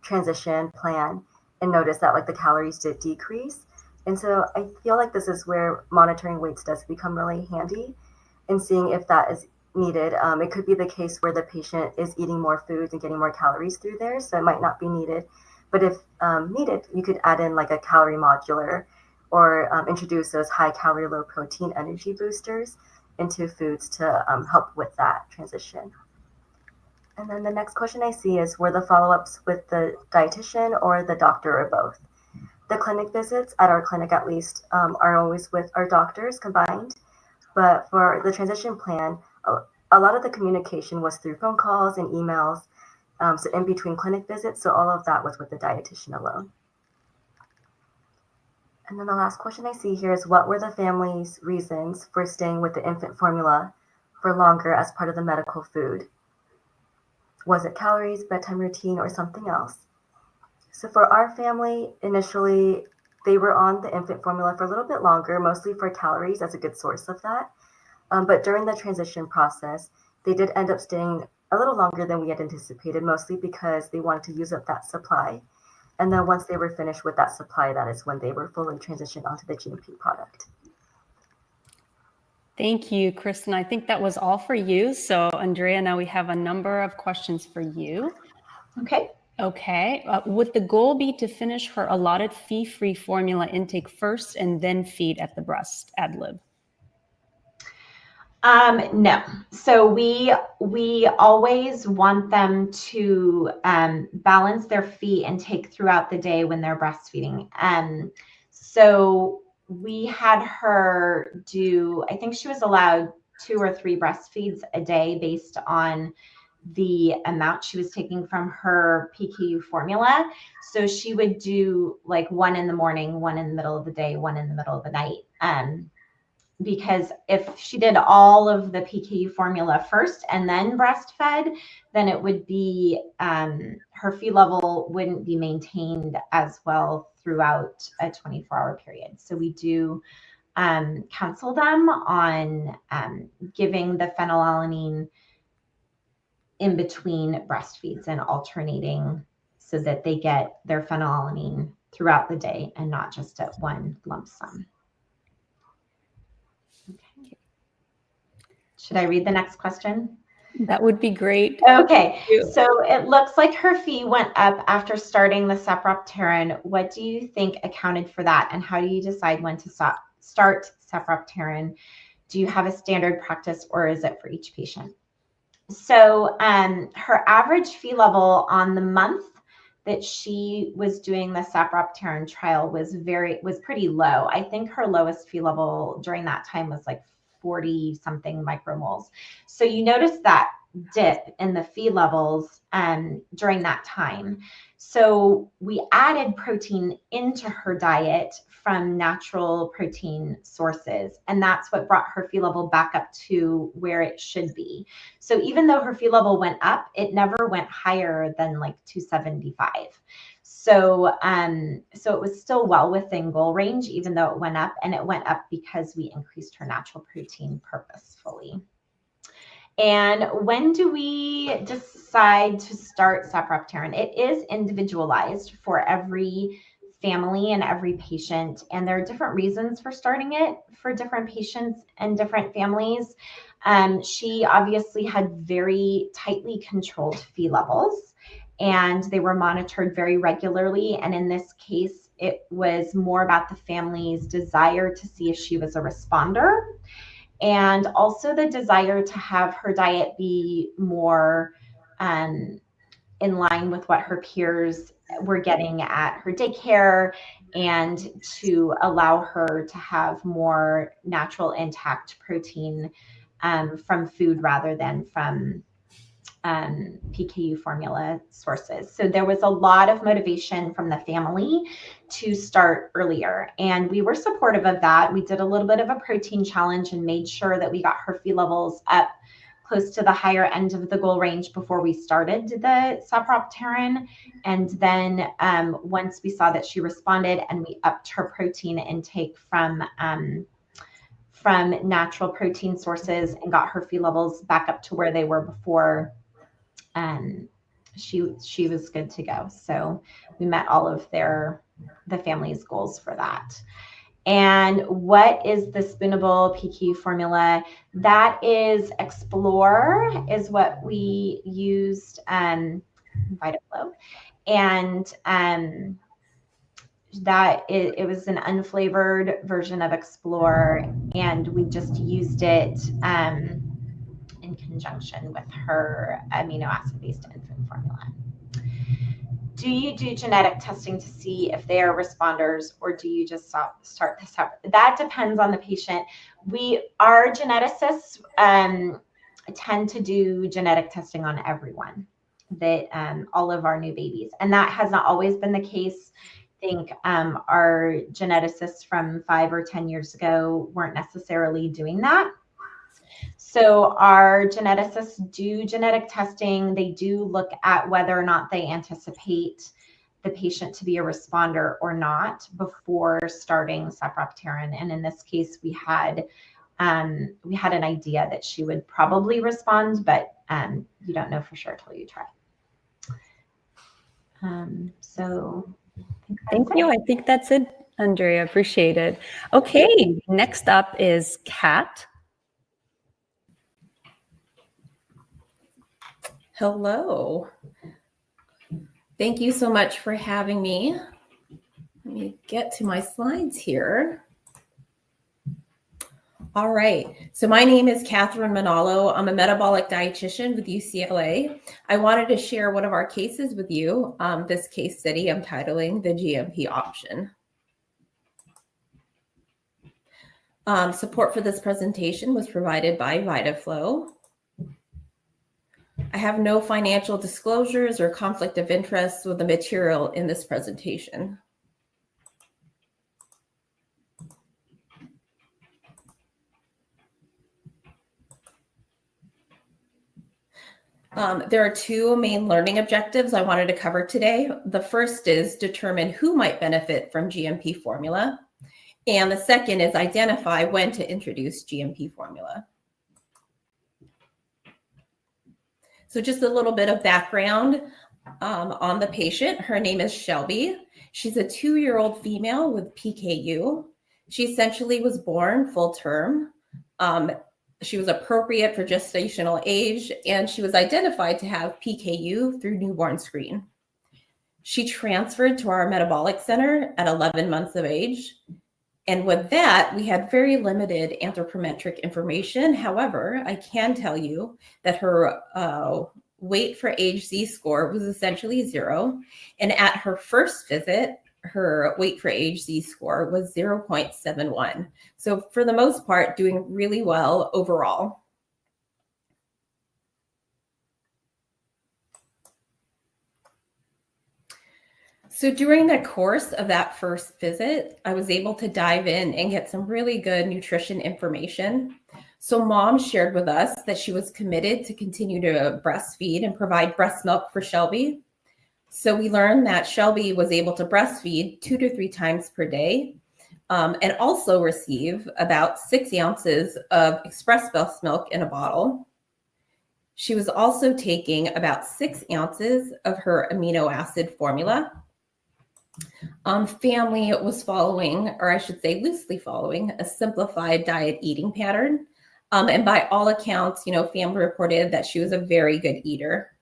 transition plan and noticed that like the calories did decrease. And so I feel like this is where monitoring weights does become really handy and seeing if that is needed. It could be the case where the patient is eating more foods and getting more calories through there, so it might not be needed. But if needed, you could add in like a calorie modular or introduce those high calorie, low protein energy boosters into foods to help with that transition. And then the next question I see is, were the follow-ups with the dietitian or the doctor or both? The clinic visits, at our clinic at least, are always with our doctors combined. But for the transition plan, a lot of the communication was through phone calls and emails, so in between clinic visits. So all of that was with the dietitian alone. And then the last question I see here is, what were the family's reasons for staying with the infant formula for longer as part of the medical food? Was it calories, bedtime routine, or something else? So for our family, initially, they were on the infant formula for a little bit longer, mostly for calories as a good source of that. But during the transition process, they did end up staying a little longer than we had anticipated, mostly because they wanted to use up that supply. And then once they were finished with that supply, that is when they were fully transitioned onto the GMP product. Thank you, Kristen. I think that was all for you. So Andrea, now we have a number of questions for you. Okay. Okay. Would the goal be to finish her allotted Phe-free formula intake first and then feed at the breast ad lib? No. So we always want them to balance their Phe intake throughout the day when they're breastfeeding. So we had her do, I think she was allowed 2 or 3 breastfeeds a day based on the amount she was taking from her PKU formula. So she would do like 1 in the morning, 1 in the middle of the day, 1 in the middle of the night. Because if she did all of the PKU formula first and then breastfed, then it would be, her Phe level wouldn't be maintained as well throughout a 24-hour period. So we do counsel them on giving the phenylalanine in between breastfeeds and alternating so that they get their phenylalanine throughout the day and not just at one lump sum. Okay. Should I read the next question? That would be great. Okay, so it looks like her Phe went up after starting the sapropterin. What do you think accounted for that, and how do you decide when to start sapropterin? Do you have a standard practice, or is it for each patient? So her average Phe level on the month that she was doing the sapropterin trial was pretty low. I think her lowest Phe level during that time was like 40 something micromoles. So you notice that dip in the Phe levels during that time. So we added protein into her diet from natural protein sources, and that's what brought her Phe level back up to where it should be. So even though her Phe level went up, it never went higher than like 275. So it was still well within goal range, even though it went up, and it went up because we increased her natural protein purposefully. And when do we decide to start sapropterin? It is individualized for every family and every patient, and there are different reasons for starting it for different patients and different families. She obviously had very tightly controlled Phe levels, and they were monitored very regularly. And in this case, it was more about the family's desire to see if she was a responder, and also the desire to have her diet be more in line with what her peers were getting at her daycare, and to allow her to have more natural intact protein from food rather than from PKU formula sources. So there was a lot of motivation from the family to start earlier, and we were supportive of that. We did a little bit of a protein challenge and made sure that we got her Phe levels up close to the higher end of the goal range before we started the sapropterin. And then once we saw that she responded and we upped her protein intake from natural protein sources and got her Phe levels back up to where they were before, she was good to go. So we met all of the family's goals for that. And what is the spoonable PKU formula? That is Explore, is what we used, VitaFlow. And it was an unflavored version of Explore, and we just used it in conjunction with her amino acid-based infant formula. Do you do genetic testing to see if they are responders, or do you just start this up? That depends on the patient. Our geneticists tend to do genetic testing on everyone, that all of our new babies, and that has not always been the case. I think our geneticists from 5 or 10 years ago weren't necessarily doing that. So our geneticists do genetic testing. They do look at whether or not they anticipate the patient to be a responder or not before starting sapropterin. And in this case, we had an idea that she would probably respond, but you don't know for sure till you try. So thank you. I think that's it, Andrea. Appreciate it. Okay, next up is Kat. Hello. Thank you so much for having me. Let me get to my slides here. All right. So my name is Catherine Manalo. I'm a metabolic dietitian with UCLA. I wanted to share one of our cases with you. This case study I'm titling The GMP Option. Support for this presentation was provided by VitaFlow. I have no financial disclosures or conflict of interest with the material in this presentation. There are two main learning objectives I wanted to cover today. The first is determine who might benefit from GMP formula. And the second is identify when to introduce GMP formula. So just a little bit of background on the patient. Her name is Shelby. She's a 2-year-old female with PKU. She essentially was born full term. She was appropriate for gestational age, and she was identified to have PKU through newborn screen. She transferred to our metabolic center at 11 months of age. And with that, we had very limited anthropometric information. However, I can tell you that her weight for age Z-score was essentially 0. And at her first visit, her weight for age Z-score was 0.71. So for the most part, doing really well overall. So during the course of that first visit, I was able to dive in and get some really good nutrition information. So mom shared with us that she was committed to continue to breastfeed and provide breast milk for Shelby. So we learned that Shelby was able to breastfeed 2 to 3 times per day and also receive about 6 ounces of express breast milk in a bottle. She was also taking about 6 ounces of her amino acid formula. Family was following, or I should say loosely following, a simplified diet eating pattern. And by all accounts, family reported that she was a very good eater.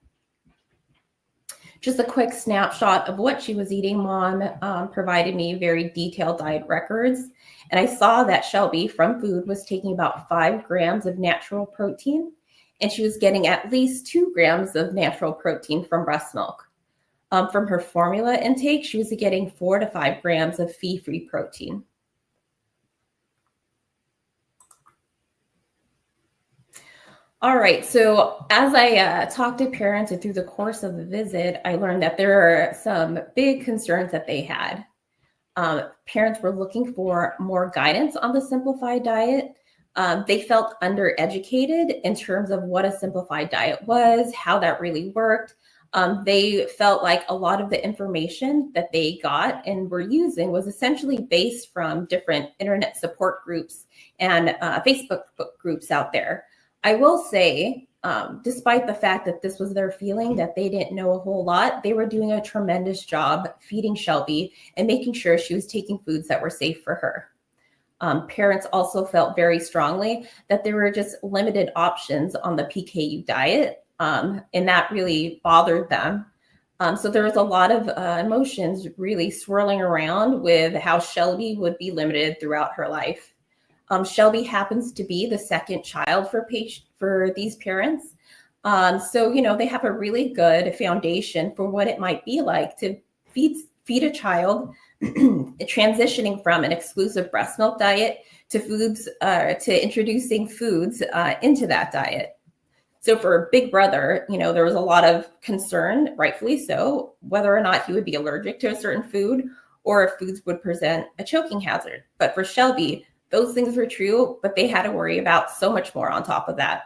Just a quick snapshot of what she was eating. Mom provided me very detailed diet records. And I saw that Shelby from food was taking about 5 grams of natural protein. And she was getting at least 2 grams of natural protein from breast milk. From her formula intake, she was getting 4 to 5 grams of fee-free protein. All right, so as I talked to parents and through the course of the visit, I learned that there are some big concerns that they had. Parents were looking for more guidance on the simplified diet. They felt undereducated in terms of what a simplified diet was, how that really worked. They felt like a lot of the information that they got and were using was essentially based from different internet support groups and Facebook groups out there. I will say, despite the fact that this was their feeling, that they didn't know a whole lot, they were doing a tremendous job feeding Shelby and making sure she was taking foods that were safe for her. Parents also felt very strongly that there were just limited options on the PKU diet. And that really bothered them. So there was a lot of emotions really swirling around with how Shelby would be limited throughout her life. Shelby happens to be the second child for these parents. So, they have a really good foundation for what it might be like to feed a child transitioning from an exclusive breast milk diet to to introducing foods into that diet. So for Big Brother, there was a lot of concern, rightfully so, whether or not he would be allergic to a certain food or if foods would present a choking hazard. But for Shelby, those things were true, but they had to worry about so much more on top of that.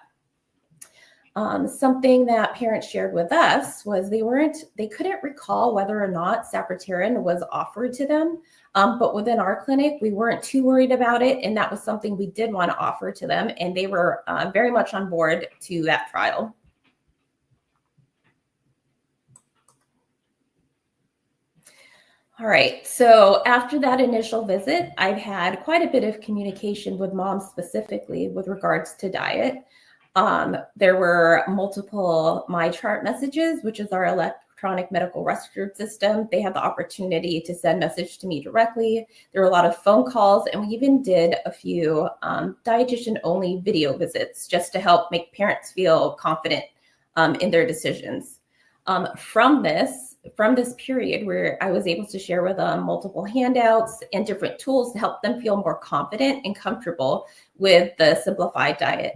Something that parents shared with us was they couldn't recall whether or not sapropterin was offered to them. But within our clinic, we weren't too worried about it. And that was something we did want to offer to them. And they were very much on board to that trial. All right, so after that initial visit, I've had quite a bit of communication with moms specifically with regards to diet. There were multiple MyChart messages, which is our electronic medical record system. They had the opportunity to send message to me directly. There were a lot of phone calls, and we even did a few dietitian-only video visits just to help make parents feel confident in their decisions. From this, from this period where I was able to share with them multiple handouts and different tools to help them feel more confident and comfortable with the simplified diet.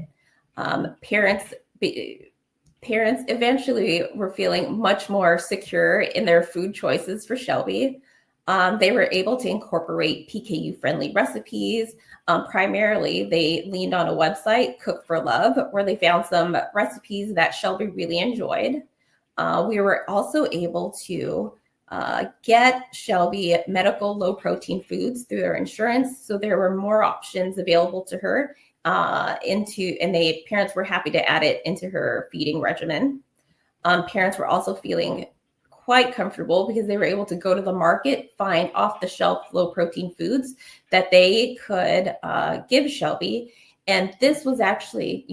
Parents eventually were feeling much more secure in their food choices for Shelby. They were able to incorporate PKU-friendly recipes. Primarily, they leaned on a website, Cook for Love, where they found some recipes that Shelby really enjoyed. We were also able to get Shelby medical low-protein foods through their insurance, so there were more options available to her. And parents were happy to add it into her feeding regimen. Parents were also feeling quite comfortable because they were able to go to the market, find off-the-shelf low-protein foods that they could give Shelby. And this was actually,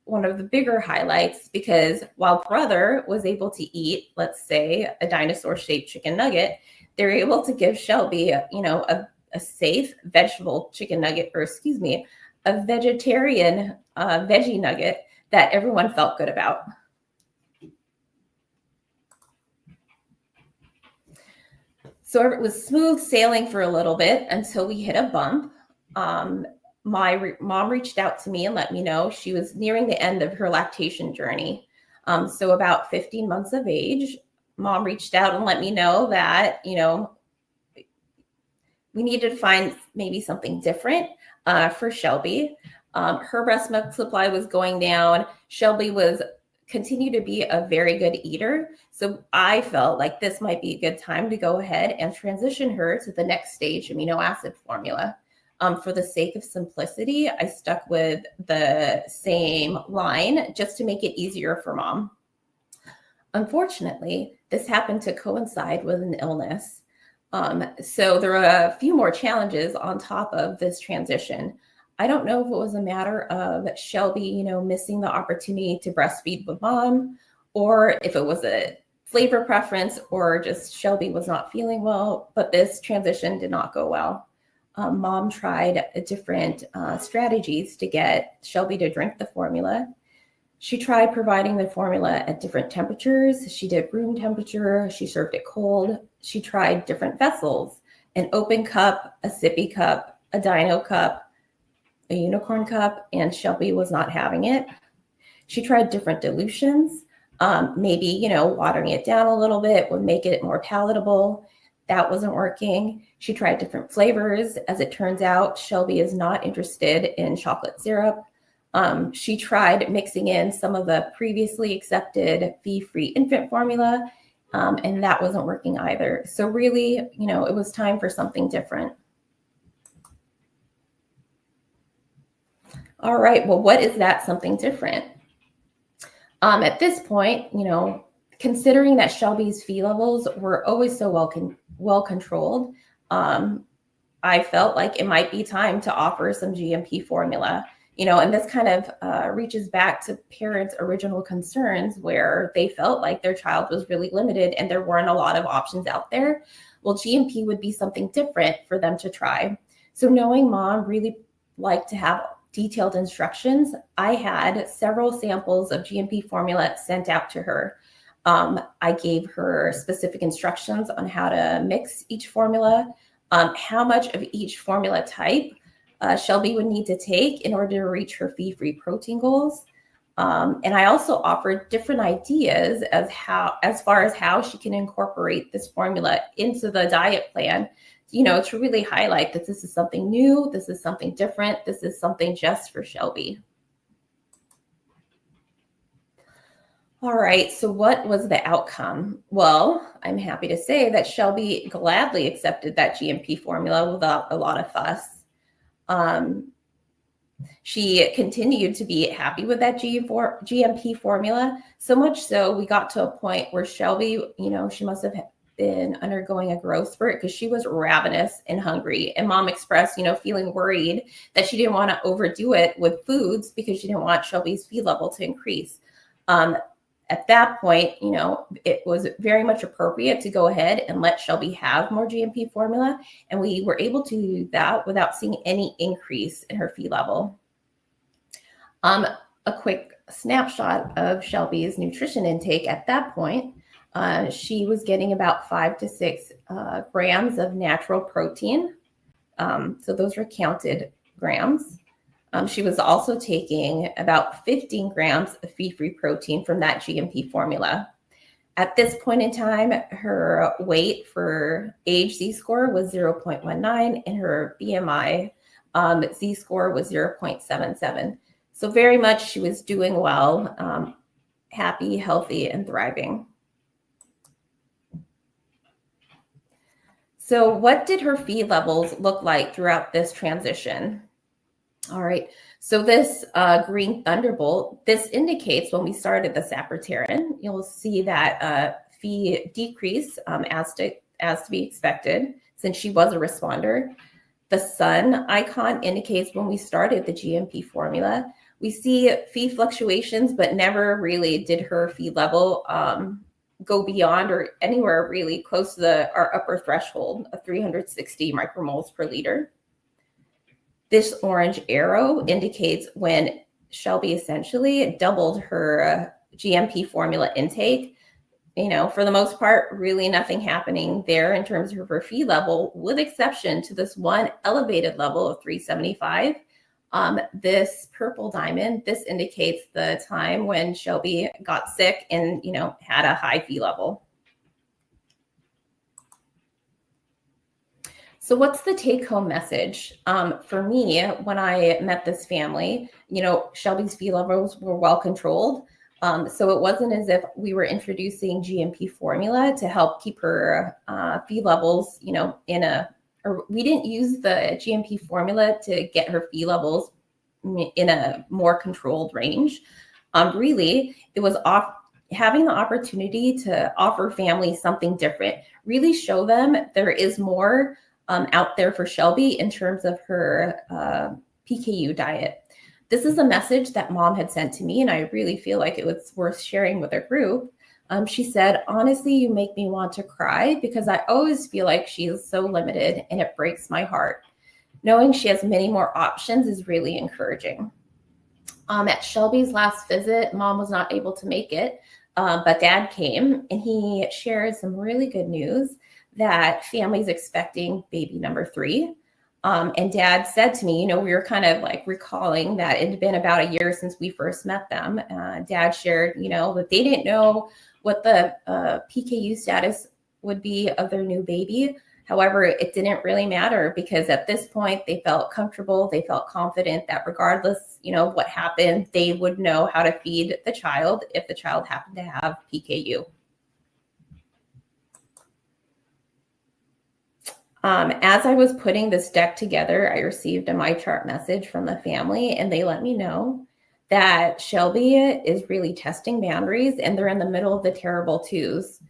one of the bigger highlights, because while brother was able to eat, let's say, a dinosaur-shaped chicken nugget, they were able to give Shelby, a safe vegetable chicken nugget, a vegetarian veggie nugget that everyone felt good about. So it was smooth sailing for a little bit until we hit a bump. My mom reached out to me and let me know she was nearing the end of her lactation journey. So about 15 months of age, mom reached out and let me know that, we needed to find maybe something different for Shelby. Her breast milk supply was going down. Shelby continued to be a very good eater. So I felt like this might be a good time to go ahead and transition her to the next stage amino acid formula. For the sake of simplicity, I stuck with the same line just to make it easier for mom. Unfortunately, this happened to coincide with an illness. So there were a few more challenges on top of this transition. I don't know if it was a matter of Shelby, missing the opportunity to breastfeed with mom, or if it was a flavor preference, or just Shelby was not feeling well, but this transition did not go well. Mom tried different strategies to get Shelby to drink the formula. She tried providing the formula at different temperatures. She did room temperature. She served it cold. She tried different vessels, an open cup, a sippy cup, a dino cup, a unicorn cup, and Shelby was not having it. She tried different dilutions. Maybe, watering it down a little bit would make it more palatable. That wasn't working. She tried different flavors. As it turns out, Shelby is not interested in chocolate syrup. She tried mixing in some of the previously accepted fee-free infant formula, and that wasn't working either. So really, it was time for something different. All right, well, what is that something different? At this point, considering that Shelby's Phe levels were always so well controlled, I felt like it might be time to offer some GMP formula. And this kind of reaches back to parents' original concerns, where they felt like their child was really limited and there weren't a lot of options out there. Well, GMP would be something different for them to try. So knowing mom really liked to have detailed instructions, I had several samples of GMP formula sent out to her. I gave her specific instructions on how to mix each formula, how much of each formula type Shelby would need to take in order to reach her fee-free protein goals. And I also offered different ideas as far as how she can incorporate this formula into the diet plan, to really highlight that this is something new, this is something different, this is something just for Shelby. All right, so what was the outcome? Well, I'm happy to say that Shelby gladly accepted that GMP formula without a lot of fuss. She continued to be happy with that GMP formula, so much so we got to a point where Shelby, she must have been undergoing a growth spurt because she was ravenous and hungry. And mom expressed, feeling worried that she didn't want to overdo it with foods because she didn't want Shelby's Phe level to increase. At that point, it was very much appropriate to go ahead and let Shelby have more GMP formula. And we were able to do that without seeing any increase in her Phe level. A quick snapshot of Shelby's nutrition intake at that point. She was getting about 5 to 6 grams of natural protein. So those were counted grams. She was also taking about 15 grams of feed-free protein from that GMP formula. At this point in time, her weight for age Z-score was 0.19 and her BMI Z-score was 0.77. So very much she was doing well, happy, healthy, and thriving. So what did her feed levels look like throughout this transition? All right, so this green thunderbolt, this indicates when we started the sapropterin. You'll see that Phi decrease as to be expected since she was a responder. The sun icon indicates when we started the GMP formula. We see Phi fluctuations, but never really did her feed level go beyond or anywhere really close to our upper threshold of 360 micromoles per liter. This orange arrow indicates when Shelby essentially doubled her GMP formula intake. You know, for the most part, really nothing happening there in terms of her feed level, with exception to this one elevated level of 375. This purple diamond, this indicates the time when Shelby got sick and, you know, had a high feed level. So what's the take-home message? For me, when I met this family, you know, Shelby's feed levels were well controlled. So it wasn't as if we were introducing GMP formula to help keep her feed levels, you know, or we didn't use the GMP formula to get her feed levels in a more controlled range. Really, it was having the opportunity to offer families something different, really show them there is more out there for Shelby in terms of her PKU diet. This is a message that mom had sent to me, and I really feel like it was worth sharing with our group. She said, honestly, you make me want to cry because I always feel like she is so limited and it breaks my heart. Knowing she has many more options is really encouraging. At Shelby's last visit, mom was not able to make it, but dad came and he shared some really good news that family's expecting baby number 3. And dad said to me, you know, we were kind of like recalling that it had been about a year since we first met them. Dad shared, you know, that they didn't know what the PKU status would be of their new baby. However, it didn't really matter because at this point they felt comfortable. They felt confident that regardless, you know, what happened, they would know how to feed the child if the child happened to have PKU. As I was putting this deck together, I received a MyChart message from the family, and they let me know that Shelby is really testing boundaries, and they're in the middle of the terrible twos.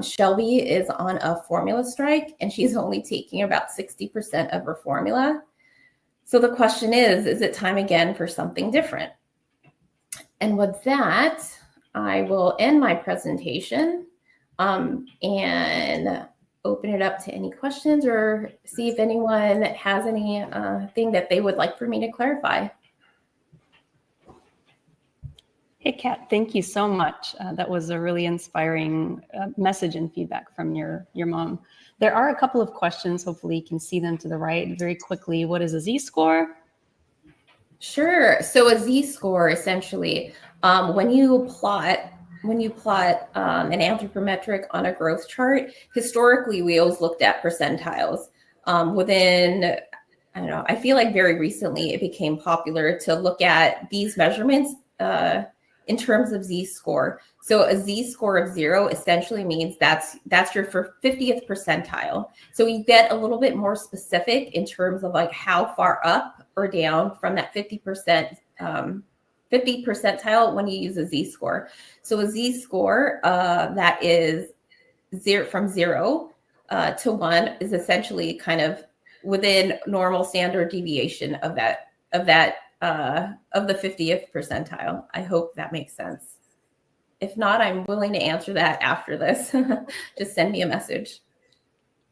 Shelby is on a formula strike, and she's only taking about 60% of her formula. So the question is it time again for something different? And with that, I will end my presentation and open it up to any questions or see if anyone has any thing that they would like for me to clarify. Hey, Kat, thank you so much. That was a really inspiring message and feedback from your mom. There are a couple of questions. Hopefully you can see them to the right very quickly. What is a Z-score? Sure. So a Z-score, essentially, when you plot an anthropometric on a growth chart, historically, we always looked at percentiles. Within, I don't know, I feel like very recently it became popular to look at these measurements in terms of Z-score. So a Z-score of 0 essentially means that's your 50th percentile. So you get a little bit more specific in terms of like how far up or down from that 50 percentile when you use a Z-score. So a Z-score that is from 0 to 1 is essentially kind of within normal standard deviation of the 50th percentile. I hope that makes sense. If not, I'm willing to answer that after this. Just send me a message.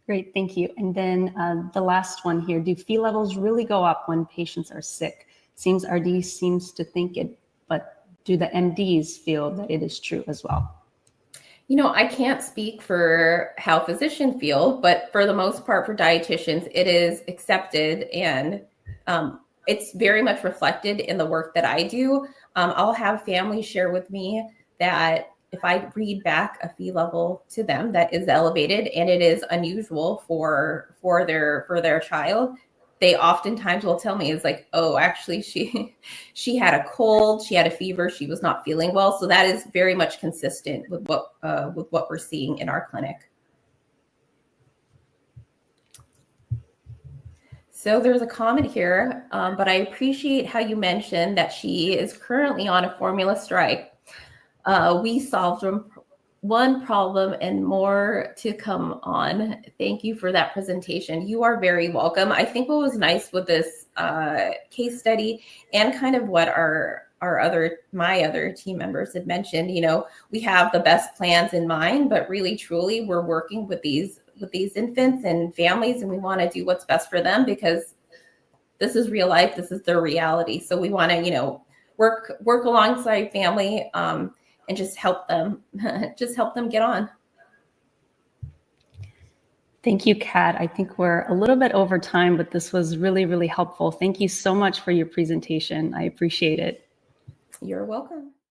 Great, thank you. And then the last one here, do Phi levels really go up when patients are sick? Seems RD seems to think it, but do the MDs feel that it is true as well? I can't speak for how physicians feel, but for the most part, for dietitians, it is accepted, and it's very much reflected in the work that I do. I'll have families share with me that if I read back a Phe level to them that is elevated and it is unusual for their child, they oftentimes will tell me, it's like, oh, actually she had a cold, she had a fever, she was not feeling well. So that is very much consistent with what we're seeing in our clinic. So there's a comment here, but I appreciate how you mentioned that she is currently on a formula strike. We solved one problem and more to come on. Thank you for that presentation. You are very welcome. I think what was nice with this case study, and kind of what my other team members had mentioned, we have the best plans in mind, but really truly we're working with these infants and families, and we want to do what's best for them, because this is real life, this is their reality. So we want to work alongside family, and just help them get on. Thank you, Kat. I think we're a little bit over time, but this was really, really helpful. Thank you so much for your presentation. I appreciate it. You're welcome.